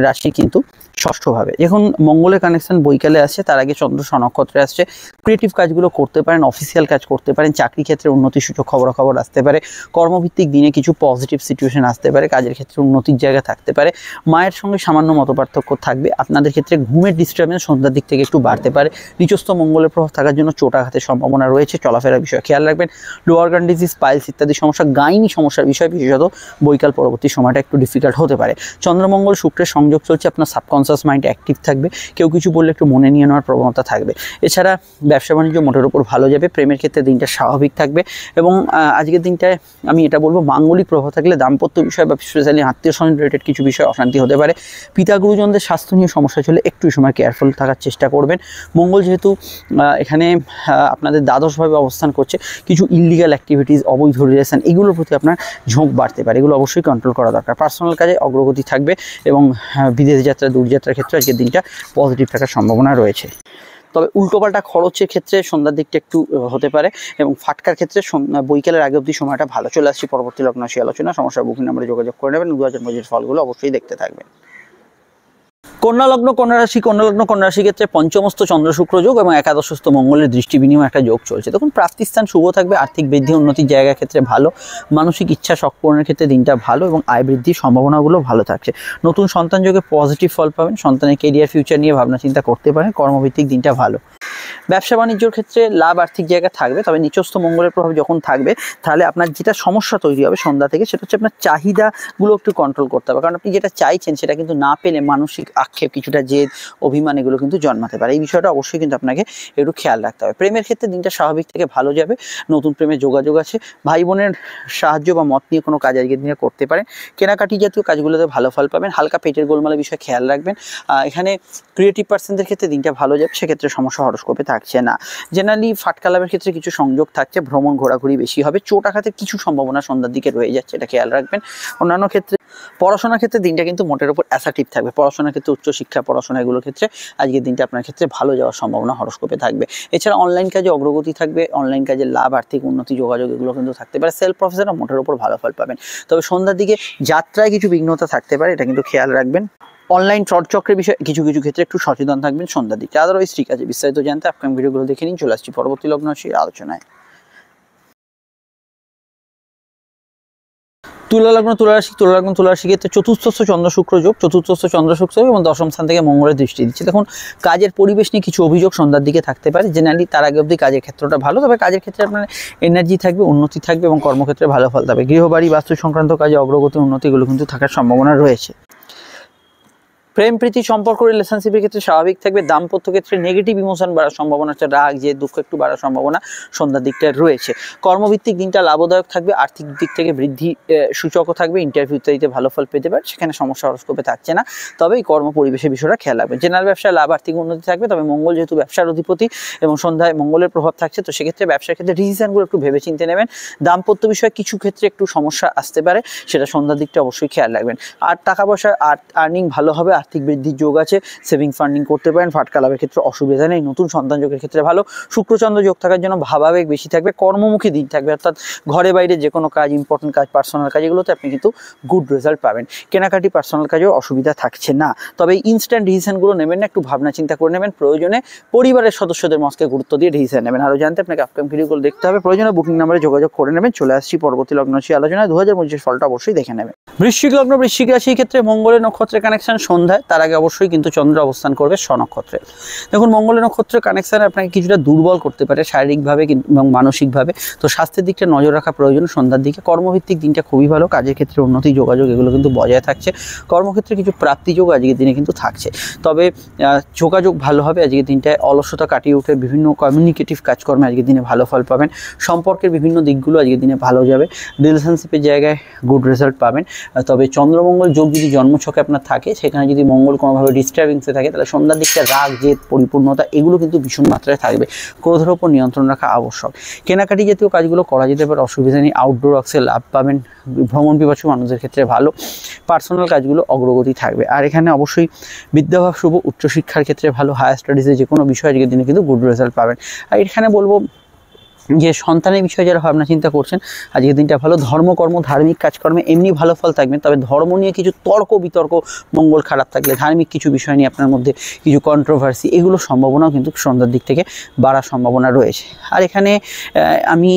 রাশি কিন্তু ষষ্ঠভাবে। এখন মঙ্গলের কানেকশন বৈকালে আসছে, তার আগে চন্দ্র স্বনক্ষত্রে আসছে। ক্রিয়েটিভ কাজগুলো করতে পারেন, অফিসিয়াল কাজ করতে পারেন। চাকরি ক্ষেত্রে উন্নতির সূচক খবরাখবর আসতে পারে। কর্মভিত্তিক দিনে কিছু পজিটিভ সিচুয়েশন আসতে পারে। কাজের ক্ষেত্রে উন্নতির জায়গা থাকতে পারে। মায়ের সঙ্গে সামান্য মতপার্থক্য থাকবে। আপনাদের ক্ষেত্রে ঘুমের ডিস্টার্বেন্স সন্ধ্যার দিক থেকে একটু বাড়তে পারে। নিজস্ব মঙ্গলের প্রভাব থাকার জন্য চোটাঘাতের সম্ভাবনা রয়েছে। চলাফেরার বিষয়ে খেয়াল রাখবেন। লোয়ার গান ডিজিজ, পাইলস ইত্যাদি সমস্যা, গাইনি সমস্যার বিষয় বিশেষত বৈকাল পরবর্তী সময়টা একটু ডিফিকাল্ট হতে পারে। চন্দ্রমঙ্গল শুক্রের সংযোগ চলছে। আপনার সাবকনসিয়াস মাইন্ড অ্যাক্টিভ থাকবে। কেউ কিছু বললে একটু মনে নিয়ে নেওয়ার প্রবণতা থাকবে। এছাড়া ব্যবসা বাণিজ্য মোটের উপর ভালো যাবে। প্রেমের ক্ষেত্রে দিনটা স্বাভাবিক থাকবে এবং আজকের দিনটায় আমি এটা বলবো, মাঙ্গলিক প্রভাব থাকলে দাম্পত্য বিষয় বা স্পেশালি আত্মীয় স্বজন রিলেটেড কিছু বিষয় অশান্তি হতে পারে। পিতা গুরুজনদের স্বাস্থ্য নিয়ে সমস্যা চলে একটু সময় কেয়ারফুল থাকার চেষ্টা করবেন। মঙ্গল যেহেতু এখানে আপনাদের দ্বাদশভাবে অবস্থান করছে, কিছু ইলিগাল অ্যাক্টিভিটিস, অবৈধ রিলেশন, এগুলোর প্রতি আপনার ঝোঁক বাড়তে পারে। এগুলো অবশ্যই কন্ট্রোল করা দরকার। পার্সোনাল কাজে অগ্রগতি থাকবে এবং বিদেশ যাত্রা, দূরযাত্রার ক্ষেত্রে আজকের দিনটা পজিটিভ থাকার সম্ভাবনা রয়েছে। তবে উল্টোপাল্টা খরচের ক্ষেত্রে সন্ধ্যার দিকটা একটু হতে পারে এবং ফাটকার ক্ষেত্রে বৈকালের আগে অবধি সময়টা ভালো। চলে আসছি পরবর্তী লগ্ন রাশি আলোচনা। সমস্যার বুকিং নম্বরে যোগাযোগ করে নেবেন। 2025 ফলগুলো অবশ্যই দেখতে থাকবেন। কন্যা লগ্ন কন্যা রাশি ক্ষেত্রে পঞ্চমস্থ চন্দ্র শুক্র যোগ এবং একাদশস্থ মঙ্গলের দৃষ্টি বিনিময় একটা যোগ চলছে। তখন প্রাপ্তিস্থান শুভ থাকবে। আর্থিক বৃদ্ধি, উন্নতির জায়গার ক্ষেত্রে ভালো। মানসিক ইচ্ছা শখ পূরণের ক্ষেত্রে দিনটা ভালো এবং আয় বৃদ্ধির সম্ভাবনাগুলো ভালো থাকছে। নতুন সন্তান যোগে পজিটিভ ফল পাবেন। সন্তানের কেরিয়ার, ফিউচার নিয়ে ভাবনা চিন্তা করতে পারেন। কর্মভিত্তিক দিনটা ভালো। ব্যবসা বাণিজ্যের ক্ষেত্রে লাভ আর্থিক জায়গা থাকবে, তবে নিচস্থ মঙ্গলের প্রভাব যখন থাকবে তাহলে আপনার যেটা সমস্যা তৈরি হবে সন্ধ্যা থেকে সেটা হচ্ছে আপনার চাহিদাগুলো একটু কন্ট্রোল করতে হবে, কারণ আপনি যেটা চাইছেন সেটা কিন্তু না পেলে মানসিক আক্ষেপ, কিছুটা জেদ, অভিমান এগুলো কিন্তু জন্মাতে পারে। এই বিষয়টা অবশ্যই কিন্তু আপনাকে একটু খেয়াল রাখতে হবে। প্রেমের ক্ষেত্রে দিনটা স্বাভাবিক থেকে ভালো যাবে, নতুন প্রেমের যোগাযোগ আছে, ভাই বোনের সাহায্য বা মত নিয়ে কোনো কাজ আজকের দিনে করতে পারেন, কেনাকাটি জাতীয় কাজগুলোতে ভালো ফল পাবেন, হালকা পেটের গোলমালের বিষয়ে খেয়াল রাখবেন। এখানে ক্রিয়েটিভ পার্সনদের ক্ষেত্রে দিনটা ভালো যাবে, সেক্ষেত্রে সমস্যা হরস্কোপে থাকছে না। জেনারেলি ফাটকা লাভের ক্ষেত্রে কিছু সংযোগ থাকছে, ভ্রমণ ঘোরাঘুরি বেশি হবে, চোট আঘাতের কিছু সম্ভাবনা সন্ধ্যার দিকে রয়ে যাচ্ছে, এটা খেয়াল রাখবেন। অন্যান্য ক্ষেত্রে পড়াশোনার ক্ষেত্রে দিনটা কিন্তু মোটের উপর অ্যাসার্টিভ থাকবে, পড়াশোনার ক্ষেত্রে উচ্চশিক্ষা পড়াশোনা এগুলোর ক্ষেত্রে আজকের দিনটা আপনার ক্ষেত্রে ভালো যাওয়ার সম্ভাবনা হরস্কোপে থাকবে। এছাড়া অনলাইন কাজে অগ্রগতি থাকবে, অনলাইন কাজে লাভ, আর্থিক উন্নতি, যোগাযোগ এগুলো কিন্তু থাকতে পারে। সেলফ প্রফেশনাল মোটের উপর ভালো ফল পাবেন, তবে সন্ধ্যার দিকে যাত্রায় কিছু বিঘ্নতা থাকতে পারে, এটা কিন্তু খেয়াল রাখবেন। অনলাইন ফ্রড চক্রের বিষয়ে কিছু কিছু ক্ষেত্রে একটু সচেতন থাকবেন সন্ধ্যার দিকে। আদারওয়াইজ ঠিক আছে। বিস্তারিত জানতে আপকামিং ভিডিওগুলো দেখে নিন। চলে আসছি পরবর্তী লগ্ন রাশির আলোচনায়। তুলা লগ্ন তুলা রাশি ক্ষেত্রে চতুর্থস্থ চন্দ্র শুক্র যোগ, চতুর্থস্থ চন্দ্র শুক্র এবং দশম স্থান থেকে মঙ্গলের দৃষ্টি দিচ্ছে। দেখুন কাজের পরিবেশ নিয়ে কিছু অভিযোগ সন্ধ্যার দিকে থাকতে পারে, জেনারেলি তার আগে অবধি কাজের ক্ষেত্রটা ভালো, তবে কাজের ক্ষেত্রে আপনার এনার্জি থাকবে, উন্নতি থাকবে এবং কর্মক্ষেত্রে ভালো ফল থাকবে। গৃহবাড়ি বাস্তু সংক্রান্ত কাজে অগ্রগতি উন্নতিগুলো কিন্তু থাকার সম্ভাবনা রয়েছে। প্রেম প্রীতি সম্পর্ক রিলেশনশিপের ক্ষেত্রে স্বাভাবিক থাকবে, দাম্পত্য ক্ষেত্রে নেগেটিভ ইমোশন বাড়ার সম্ভাবনা আছে, রাগ যে দুঃখ একটু বাড়ার সম্ভাবনা সন্ধ্যার দিকটায় রয়েছে। কর্মভিত্তিক দিনটা লাভদায়ক থাকবে, আর্থিক দিক থেকে বৃদ্ধি সূচকও থাকবে, ইন্টারভিউ ইত্যাদিতে ভালো ফল পেতে পারে, সেখানে সমস্যা হরস্কোপে থাকছে না, তবে এই কর্ম পরিবেশের বিষয়টা খেয়াল রাখবে। জেনারেল ব্যবসায় লাভ আর্থিক উন্নতি থাকবে, তবে মঙ্গল যেহেতু ব্যবসার অধিপতি এবং সন্ধ্যায় মঙ্গলের প্রভাব থাকছে, তো সেক্ষেত্রে ব্যবসার ক্ষেত্রে ডিসিশনগুলো একটু ভেবে চিন্তে নেবেন। দাম্পত্য বিষয়ে কিছু ক্ষেত্রে একটু সমস্যা আসতে পারে, সেটা সন্ধ্যার দিকটা অবশ্যই খেয়াল রাখবেন। আর টাকা পয়সা আর্নিং ভালো হবে, আর্থিক বৃদ্ধির যোগ আছে, সেভিং ফান্ডিং করতে পারেন। ফাটকা লাভের ক্ষেত্রে অসুবিধা নেই, নতুন সন্তান যোগের ক্ষেত্রে ভালো। শুক্রচন্দ্র যোগ থাকার জন্য ভাবাবেগ বেশি থাকবে, কর্মমুখী দিন থাকবে, অর্থাৎ ঘরে বাইরে যে কোনো কাজ, ইম্পর্টেন্ট কাজ, পার্সোনাল কাজ এগুলোতে আপনি কিন্তু গুড রেজাল্ট পাবেন। কেনাকাটি পার্সোনাল কাজেও অসুবিধা থাকছে না, তবে ইনস্ট্যান্ট ডিসিশনগুলো নেবেন না, একটু ভাবনা চিন্তা করে নেবেন, প্রয়োজনে পরিবারের সদস্যদের মতকে গুরুত্ব দিয়ে ডিসিশন নেবেন। আরও জানতে আপনাকে আপকামিং ভিডিওগুলো দেখতে হবে, প্রয়োজনে বুকিং নাম্বারে যোগাযোগ করে নেবেন। চলে আসছি পরবর্তী লগ্ন রাশি আলোচনায়। 2025 ফলটা অবশ্যই দেখে নেবেন। বৃশ্চিক লগ্ন বৃশ্চিক রাশির ক্ষেত্রে মঙ্গলের নক্ষত্রের কানেকশন সন্ধ্যায়, তার আগে অবশ্যই কিন্তু চন্দ্র অবস্থান করবে স্বনক্ষত্রে। দেখুন মঙ্গলের নক্ষত্রের কানেকশন আপনাকে কিছুটা দুর্বল করতে পারে শারীরিকভাবে এবং মানসিকভাবে, তো স্বাস্থ্যের দিকটা নজর রাখা প্রয়োজন সন্ধ্যার দিকে। কর্মভিত্তিক দিনটা খুবই ভালো, কাজের ক্ষেত্রে উন্নতি, যোগাযোগ এগুলো কিন্তু বজায় থাকছে। কর্মক্ষেত্রে কিছু প্রাপ্তিযোগ আজকের দিনে কিন্তু থাকছে, তবে যোগাযোগ ভালো হবে আজকের দিনটায়। অলসতা কাটিয়ে উঠে বিভিন্ন কমিউনিকেটিভ কাজকর্মে আজকের দিনে ভালো ফল পাবেন। সম্পর্কের বিভিন্ন দিকগুলো আজকের দিনে ভালো যাবে, রিলেশনশিপের জায়গায় গুড রেজাল্ট পাবেন। তবে চন্দ্রমঙ্গল যোগ যদি জন্মছকে আপনার থাকে, সেখানে যদি মঙ্গল কোনোভাবে ডিস্টার্বিংসে থাকে, তাহলে সন্ধ্যার দিকটা রাগ, জেদ, পরিপূর্ণতা এগুলো কিন্তু ভীষণ মাত্রায় থাকবে। ক্রোধের উপর নিয়ন্ত্রণ রাখা আবশ্যক। কেনাকাটি জাতীয় কাজগুলো করা যেতে পারে, অসুবিধা নেই। আউটডোর ওয়ার্কসে লাভ পাবেন, ভ্রমণ পিপাসু মানুষের ক্ষেত্রে ভালো। পার্সোনাল কাজগুলো অগ্রগতি থাকবে। আর এখানে অবশ্যই বিদ্যাভাব শুভ, উচ্চশিক্ষার ক্ষেত্রে ভালো, হায়ার স্টাডিজে যে কোনো বিষয় আজকের দিনে কিন্তু গুড রেজাল্ট পাবেন। আর এখানে বলবো যে সন্তানের বিষয়ে যারা ভাবনা চিন্তা করছেন, আজকের দিনটা ভালো। ধর্মকর্ম, ধার্মিক কাজকর্মে এমনি ভালো ফল থাকবেন, তবে ধর্ম নিয়ে কিছু তর্ক বিতর্ক, মঙ্গল খারাপ থাকলে ধার্মিক কিছু বিষয় নিয়ে আপনার মধ্যে কিছু কন্ট্রোভার্সি এগুলো সম্ভাবনাও কিন্তু সন্ধ্যার দিক থেকে বাড়ার সম্ভাবনা রয়েছে। আর এখানে আমি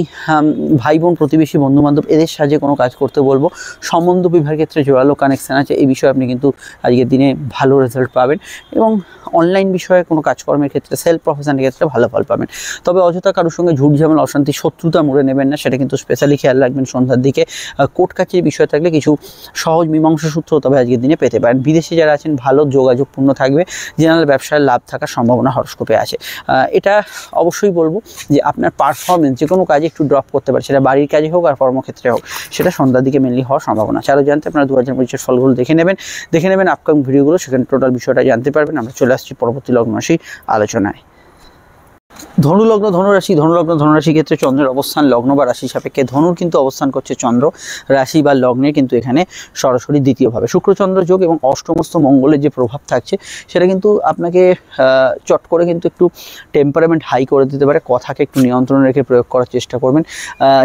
ভাই বোন, প্রতিবেশী, বন্ধুবান্ধব এদের সাহায্যে কোনো কাজ করতে বলবো। সম্বন্ধ বিবাহের ক্ষেত্রে জোরালো কানেকশান আছে, এই বিষয়ে আপনি কিন্তু আজকের দিনে ভালো রেজাল্ট পাবেন এবং অনলাইন বিষয়ে কোনো কাজকর্মের ক্ষেত্রে, সেলফ প্রফেশনের ক্ষেত্রে ভালো ফল পাবেন। তবে অযথা কারোর সঙ্গে ঝুট ঝামেলা, অশান্তি, শত্রুতা মুড়ে নেবেন না, সেটা কিন্তু স্পেশালি খেয়াল রাখবেন সন্ধ্যার দিকে। কোর্ট কাছারির বিষয় থাকলে কিছু সহজ মীমাংসা সূত্র তবে আজকের দিনে পেতে পারেন। বিদেশে যারা আছেন ভালো যোগাযোগপূর্ণ থাকবে, জেনারেল ব্যবসায় লাভ থাকার সম্ভাবনা হরস্কোপে আছে। এটা অবশ্যই বলবো যে আপনার পারফরমেন্স যে কোনো কাজে একটু ড্রপ করতে পারে, সেটা বাড়ির কাজে হোক আর কর্মক্ষেত্রে হোক, সেটা সন্ধ্যার দিকে মেনলি হওয়ার সম্ভাবনা আছে। আরও জানতে আপনারা 2025 ফলগুলো দেখে নেবেন আপকামিং ভিডিওগুলো, সেখানে টোটাল বিষয়টা জানতে পারবেন। আমরা চলে আসছি পরবর্তী লগ্ন রাশি আলোচনায়। ধনুলগ্ন ধনুরাশি ক্ষেত্রে চন্দ্রের অবস্থান লগ্ন বা রাশি সাপেক্ষে ধনুর কিন্তু অবস্থান করছে চন্দ্র রাশি বা লগ্নে, কিন্তু এখানে সরাসরি দ্বিতীয়ভাবে শুক্রচন্দ্র যোগ এবং অষ্টমস্থ মঙ্গলের যে প্রভাব থাকছে সেটা কিন্তু আপনাকে চট করে কিন্তু একটু টেম্পারামেন্ট হাই করে দিতে পারে। কথাকে একটু নিয়ন্ত্রণ রেখে প্রয়োগ করার চেষ্টা করবেন,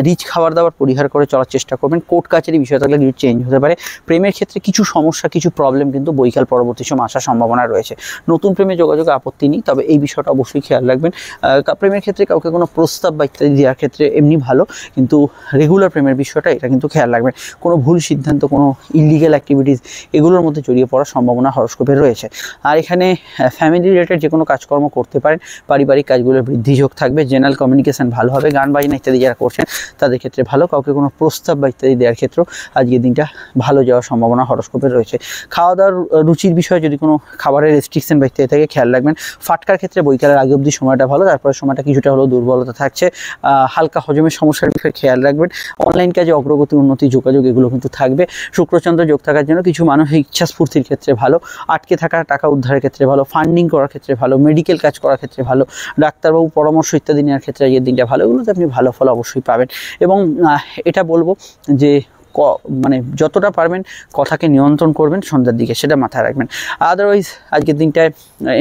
রিচ খাবার দাবার পরিহার করে চলার চেষ্টা করবেন। কোর্ট কাছারি বিষয় থাকলে কিছু চেঞ্জ হতে পারে। প্রেমের ক্ষেত্রে কিছু সমস্যা, কিছু প্রবলেম কিন্তু বৈকাল পরবর্তী সময় আসার সম্ভাবনা রয়েছে। নতুন প্রেমে যোগাযোগে আপত্তি নেই, তবে এই বিষয়টা অবশ্যই খেয়াল রাখবেন। প্রেমের ক্ষেত্রে কাউকে কোনো প্রস্তাব বা ইত্যাদি দেওয়ার ক্ষেত্রে এমনি ভালো, কিন্তু রেগুলার প্রেমের বিষয়টা এটা কিন্তু খেয়াল রাখবেন। কোনো ভুল সিদ্ধান্ত, কোনো ইলিগ্যাল অ্যাক্টিভিটিস এগুলোর মধ্যে জড়িয়ে পড়ার সম্ভাবনা হরস্কোপে রয়েছে। আর এখানে ফ্যামিলি রিলেটেড যে কোনো কাজকর্ম করতে পারেন, পারিবারিক কাজগুলোর বৃদ্ধিযোগ থাকবে, জেনারেল কমিউনিকেশন ভালো হবে, গান বাজনা ইত্যাদি যারা করছেন তাদের ক্ষেত্রে ভালো। কাউকে কোনো প্রস্তাব বা ইত্যাদি দেওয়ার ক্ষেত্রেও আজকের দিনটা ভালো যাওয়ার সম্ভাবনা হরস্কোপে রয়েছে। খাওয়া দাওয়ার রুচির বিষয়ে যদি কোনো খাবারের রেস্ট্রিকশন বা ইত্যাদি থাকে খেয়াল রাখবেন। ফাটকার ক্ষেত্রে বৈকালের আগে অবধি সময়টা ভালো, তারপরে সময়টা কিছুটা হলেও দুর্বলতা থাকছে। হালকা হজমের সমস্যার বিষয়ে খেয়াল রাখবেন। অনলাইন কাজে অগ্রগতি, উন্নতি, যোগাযোগ এগুলো কিন্তু থাকবে। শুক্রচন্দ্র যোগ থাকার জন্য কিছু মানসিক ইচ্ছা স্ফূর্তির ক্ষেত্রে ভালো, আটকে থাকা টাকা উদ্ধারের ক্ষেত্রে ভালো, ফান্ডিং করার ক্ষেত্রে ভালো, মেডিকেল কাজ করার ক্ষেত্রে ভালো, ডাক্তারবাবু পরামর্শ ইত্যাদি নেওয়ার ক্ষেত্রে আজকের দিনটা ভালো। এগুলোতে আপনি ভালো ফল অবশ্যই পাবেন। এবং এটা বলবো যে মানে যতটা পারবেন কথাকে নিয়ন্ত্রণ করবেন সন্ধ্যার দিকে, সেটা মাথায় রাখবেন। আদারওয়াইজ আজকের দিনটায়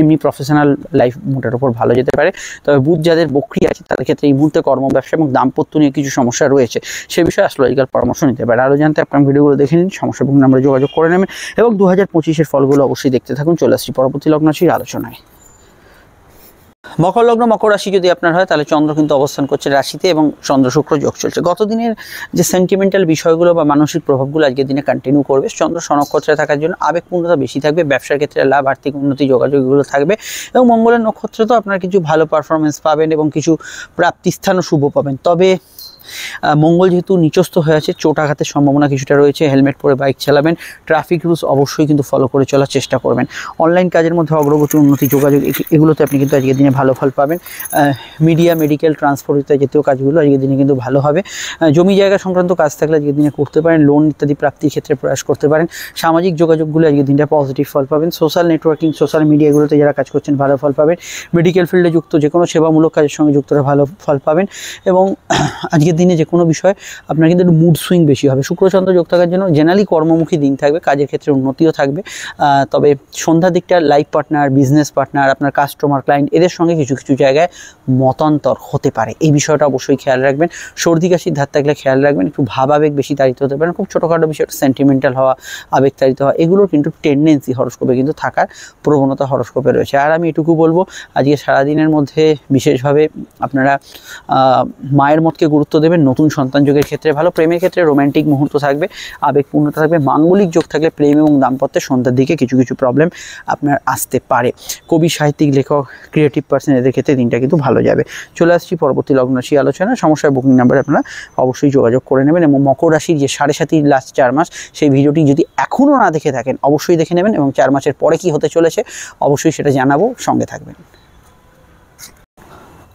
এমনি প্রফেশনাল লাইফ মোটের ওপর ভালো যেতে পারে। তবে বুধ যাদের বক্রি আছে তাদের ক্ষেত্রে এই মুহূর্তে কর্ম, ব্যবসা এবং দাম্পত্য নিয়ে কিছু সমস্যা রয়েছে, সে বিষয়ে অ্যাস্ট্রোলজিক্যাল পরামর্শ নিতে পারে। আরও জানতে আপনার ভিডিওগুলো দেখে নিন, সমস্যা এবং নাম্বারে যোগাযোগ করে নেবেন এবং 2025-এর ফলগুলো অবশ্যই দেখতে থাকুন। চলে আসছি পরবর্তী লগ্ন রাশির আলোচনায়। মকর লগ্ন, মকর রাশি যদি আপনার হয় তাহলে চন্দ্র কিন্তু অবস্থান করছে রাশিতে এবং চন্দ্র শুক্র যোগ চলছে। গত দিনের যে সেন্টিমেন্টাল বিষয়গুলো বা মানসিক প্রভাবগুলো আজকের দিনে কন্টিনিউ করবে। চন্দ্র সনক্ষত্রে থাকার জন্য আবেগপূর্ণতা বেশি থাকবে, ব্যবসার ক্ষেত্রে লাভ, আর্থিক উন্নতি, যোগাযোগ এগুলো থাকবে। এবং মঙ্গলের নক্ষত্রে তো আপনার কিছু ভালো পারফরমেন্স পাবেন এবং কিছু প্রাপ্তিস্থানও শুভ পাবেন। তবে মঙ্গল যেহেতু নিচস্থ হয়ে আছে, চোট আঘাতের সম্ভাবনা কিছুটা রয়েছে। হেলমেট পরে বাইক চালাবেন, ট্রাফিক রুলস অবশ্যই কিন্তু ফলো করে চলার চেষ্টা করবেন। অনলাইন কাজের মধ্যে অগ্রগতি, উন্নতি, যোগাযোগ এগুলোতে আপনি কিন্তু আজকের দিনে ভালো ফল পাবেন। মিডিয়া, মেডিকেল, ট্রান্সপোর্ট ইত্যাদি জাতীয় কাজগুলো আজকের দিনে কিন্তু ভালো হবে। জমি জায়গা সংক্রান্ত কাজ থাকলে আজকের দিনে করতে পারেন, লোন ইত্যাদি প্রাপ্তির ক্ষেত্রে প্রয়াস করতে পারেন। সামাজিক যোগাযোগগুলো আজকের দিনটা পজিটিভ ফল পাবেন। সোশ্যাল নেটওয়ার্কিং, সোশ্যাল মিডিয়াগুলোতে যারা কাজ করছেন ভালো ফল পাবেন। মেডিকেল ফিল্ডে যুক্ত যে কোনো সেবামূলক কাজের সঙ্গে যুক্তরা ভালো ফল পাবেন। এবং আজকের দিনে যে কোনো বিষয় আপনার কিন্তু একটু মুড সুইং বেশি হবে। শুক্রচন্দ্র যোগ থাকার জন্য জেনারেলি কর্মমুখী দিন থাকবে, কাজের ক্ষেত্রে উন্নতিও থাকবে। তবে সন্ধ্যার দিকটা লাইফ পার্টনার, বিজনেস পার্টনার, আপনার কাস্টমার, ক্লায়েন্ট এদের সঙ্গে কিছু কিছু জায়গায় মতান্তর হতে পারে, এই বিষয়টা অবশ্যই খেয়াল রাখবেন। সর্দি কাশির ধার থাকলে খেয়াল রাখবেন। একটু ভাবাবেগ বেশি তাড়িত হতে পারেন, খুব ছোটোখাটো বিষয় সেন্টিমেন্টাল হওয়া, আবেগ তাড়িত হওয়া এগুলোর কিন্তু টেন্ডেন্সি হরস্কোপে কিন্তু থাকার প্রবণতা হরস্কোপে রয়েছে। আর আমি এটুকু বলবো আজকে সারাদিনের মধ্যে বিশেষভাবে আপনারা মায়ের মতকে গুরুত্ব দেবেন। নতুন সন্তান যোগের ক্ষেত্রে ভালো, প্রেমের ক্ষেত্রে রোম্যান্টিক মুহূর্ত থাকবে, আবেগপূর্ণতা থাকবে। মাঙ্গলিক যোগ থাকলে প্রেম এবং দাম্পত্যের সন্ধ্যার দিকে কিছু কিছু প্রবলেম আপনার আসতে পারে। কবি, সাহিত্যিক, লেখক, ক্রিয়েটিভ পার্সন এদের ক্ষেত্রে দিনটা কিন্তু ভালো যাবে। চলে আসছি পরবর্তী লগ্ন রাশি আলোচনা। সমস্যার বুকিং নাম্বারে আপনারা অবশ্যই যোগাযোগ করে নেবেন। এবং মকর রাশির যে 7.5 লাস্ট 4 মাস সেই ভিডিওটি যদি এখনও না দেখে থাকেন অবশ্যই দেখে নেবেন এবং 4 মাসের পরে কি হতে চলেছে অবশ্যই সেটা জানাবো, সঙ্গে থাকবেন।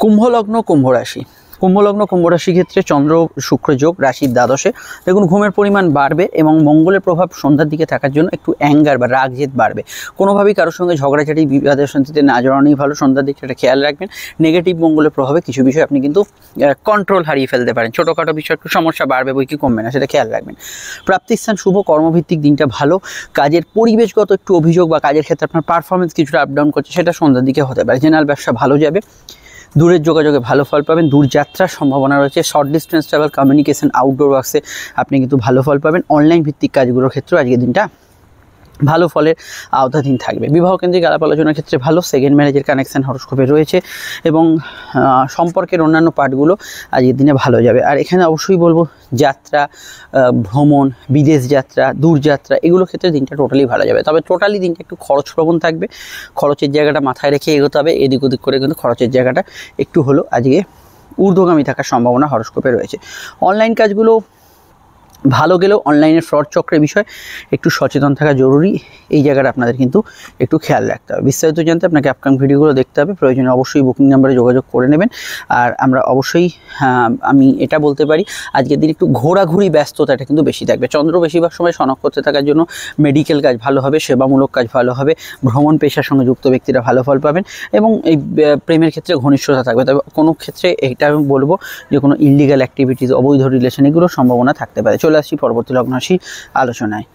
কুম্ভ লগ্ন, কুম্ভ রাশি। কুম্ভ লগ্ন, কুম্ভ রাশির ক্ষেত্রে চন্দ্র শুক্র যোগ রাশির দ্বাদশে। দেখুন ঘুমের পরিমাণ বাড়বে এবং মঙ্গলের প্রভাব সন্ধ্যার দিকে থাকার জন্য একটু অ্যাঙ্গার বা রাগ জেদ বাড়বে। কোনোভাবেই কারোর সঙ্গে ঝগড়াঝাটি, বিবাদের শান্তিতে না জড়ানোই ভালো। সন্ধ্যার দিকে সেটা খেয়াল রাখবেন। নেগেটিভ মঙ্গলের প্রভাবে কিছু বিষয় আপনি কিন্তু কন্ট্রোল হারিয়ে ফেলতে পারেন। ছোটোখাটো বিষয় একটু সমস্যা বাড়বে বই কি কমবে না, সেটা খেয়াল রাখবেন। প্রাপ্তিস্থান শুভ, কর্মভিত্তিক দিনটা ভালো। কাজের পরিবেশগত একটু অভিযোগ বা কাজের ক্ষেত্রে আপনার পারফরমেন্স কিছুটা আপ ডাউন করছে, সেটা সন্ধ্যার দিকে হতে পারে। জেনারেল ব্যবসা ভালো যাবে। দূরের যোগাযোগে ভালো ফল পাবেন। দূর যাত্রার সম্ভাবনা রয়েছে। Short distance travel, communication, outdoor ওয়ার্কসে আপনি কিন্তু ভালো ফল পাবেন। অনলাইন ভিত্তিক কাজগুলোর ক্ষেত্রেও আজকের দিনটা ভালো ফলের আওতাধীন থাকবে। বিবাহ কেন্দ্রিক আলাপ আলোচনার ক্ষেত্রে ভালো। সেকেন্ড ম্যারেজের কানেকশন হরস্কোপে রয়েছে এবং সম্পর্কের অন্যান্য পার্টগুলো আজকের দিনে ভালো যাবে। আর এখানে অবশ্যই বলবো যাত্রা, ভ্রমণ, বিদেশ যাত্রা, দূরযাত্রা এগুলোর ক্ষেত্রে দিনটা টোটালি ভালো যাবে। তবে টোটালি দিনটা একটু খরচপ্রবণ থাকবে। খরচের জায়গাটা মাথায় রেখে এগোতে হবে। এদিক ওদিক করে কিন্তু খরচের জায়গাটা একটু হলো আজকে ঊর্ধ্বগামী থাকার সম্ভাবনা হরস্কোপে রয়েছে। অনলাইন কাজগুলো ভালো গেলেও অনলাইনের ফ্রড চক্রের বিষয় একটু সচেতন থাকা জরুরি। এই জায়গাটা আপনাদের কিন্তু একটু খেয়াল রাখতে হবে। বিস্তারিত জানতে আপনাকে আপকামিং ভিডিওগুলো দেখতে হবে। প্রয়োজনে অবশ্যই বুকিং নাম্বারে যোগাযোগ করে নেবেন। আর আমরা অবশ্যই আমি এটা বলতে পারি আজকের দিন একটু ঘোরাঘুরি ব্যস্ততা এটা কিন্তু বেশি থাকবে। চন্দ্র বেশিরভাগ সময় সনক্ষত্রে থাকার জন্য মেডিকেল কাজ ভালো হবে, সেবামূলক কাজ ভালো হবে, ভ্রমণ পেশার সঙ্গে যুক্ত ব্যক্তিরা ভালো ফল পাবেন এবং এই প্রেমের ক্ষেত্রে ঘনিষ্ঠতা থাকবে। তবে কোনো ক্ষেত্রে এটা আমি বলবো যে কোনো ইললিগাল অ্যাক্টিভিটিস, অবৈধ রিলেশন এগুলোর সম্ভাবনা থাকতে পারে। চলে আসছি পরবর্তী লগ্ন রাশি আলোচনায়।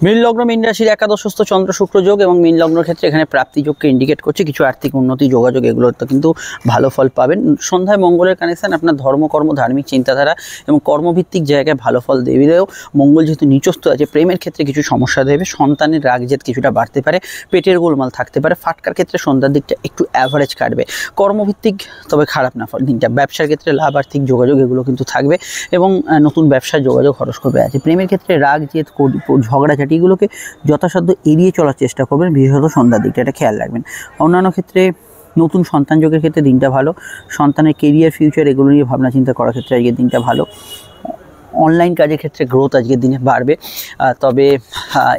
মীন লগ্ন মীন রাশির একাদশস্থ চন্দ্র শুক্র যোগ এবং মীন লগ্নের ক্ষেত্রে এখানে প্রাপ্তি যোগকে ইন্ডিকেট করছে। কিছু আর্থিক উন্নতি যোগাযোগ এগুলোর তো কিন্তু ভালো ফল পাবেন। সন্ধ্যায় মঙ্গলের কানেকশন আপনার ধর্মকর্ম ধার্মিক চিন্তাধারা এবং কর্মভিত্তিক জায়গায় ভালো ফল দেবেও। মঙ্গল যেহেতু নিচস্থ আছে, প্রেমের ক্ষেত্রে কিছু সমস্যা দেবে, সন্তানের রাগ জেদ কিছুটা বাড়তে পারে, পেটের গোলমাল থাকতে পারে, ফাটকার ক্ষেত্রে সন্ধ্যার দিকটা একটু অ্যাভারেজ কাটবে। কর্মভিত্তিক তবে খারাপ না ফল দিনটা। ব্যবসার ক্ষেত্রে লাভ আর্থিক যোগাযোগ এগুলো কিন্তু থাকবে এবং নতুন ব্যবসার যোগাযোগ হরস্কোপে আছে। প্রেমের ক্ষেত্রে রাগ জেদ ঝগড়াঝাটি এগুলোকে যথাসাধ্য এড়িয়ে চলার চেষ্টা করবেন, বিশেষত সন্ধ্যার দিকটা, এটা খেয়াল রাখবেন। অন্যান্য ক্ষেত্রে নতুন সন্তান যোগের ক্ষেত্রে দিনটা ভালো। সন্তানের কেরিয়ার ফিউচার এগুলো নিয়ে ভাবনা চিন্তা করার ক্ষেত্রে আজকের দিনটা ভালো। অনলাইন কাজের ক্ষেত্রে গ্রোথ আজকের দিনে বাড়বে। তবে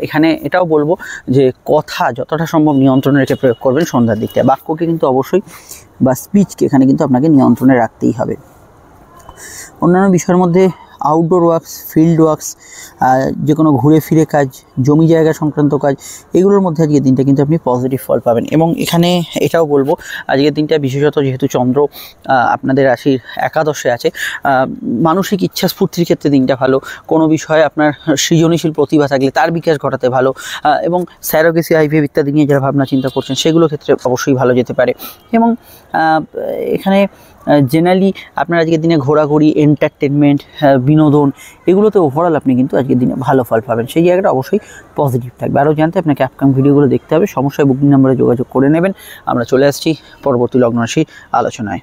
এখানে এটাও বলবো যে কথা যতটা সম্ভব নিয়ন্ত্রণে রেখে প্রয়োগ করবেন সন্ধ্যার দিকটা। বাক্যকে কিন্তু অবশ্যই বা স্পিচকে এখানে কিন্তু আপনাকে নিয়ন্ত্রণে রাখতেই হবে। অন্যান্য বিষয়ের মধ্যে আউটডোর ওয়ার্কস, ফিল্ড ওয়ার্কস, যে কোনো ঘুরে ফিরে কাজ, জমি জায়গা সংক্রান্ত কাজ, এগুলোর মধ্যে আজকের দিনটা কিন্তু আপনি পজিটিভ ফল পাবেন। এবং এখানে এটাও বলবো আজকের দিনটা বিশেষত যেহেতু চন্দ্র আপনাদের রাশির একাদশে আছে, মানসিক ইচ্ছা স্ফূর্তির ক্ষেত্রে দিনটা ভালো। কোনো বিষয়ে আপনার সৃজনশীল প্রতিভা থাকলে তার বিকাশ ঘটাতে ভালো এবং স্যারোগেসি আইভিএফ ইত্যাদি নিয়ে যারা ভাবনা চিন্তা করছেন সেগুলোর ক্ষেত্রে অবশ্যই ভালো যেতে পারে। এবং এখানে জেনারেলি আপনার আজকের দিনে ঘোরাঘুরি, এন্টারটেনমেন্ট, বিনোদন এগুলোতে ওভারঅল আপনি কিন্তু আজকের দিনে ভালো ফল পাবেন। সেই জায়গাটা অবশ্যই পজিটিভ থাকবে। আরও জানতে আপনাকে আপকামিং ভিডিওগুলো দেখতে হবে। সমস্যায় বুকিং নাম্বারে যোগাযোগ করে নেবেন। আমরা চলে আসছি পরবর্তী লগ্ন রাশির আলোচনায়।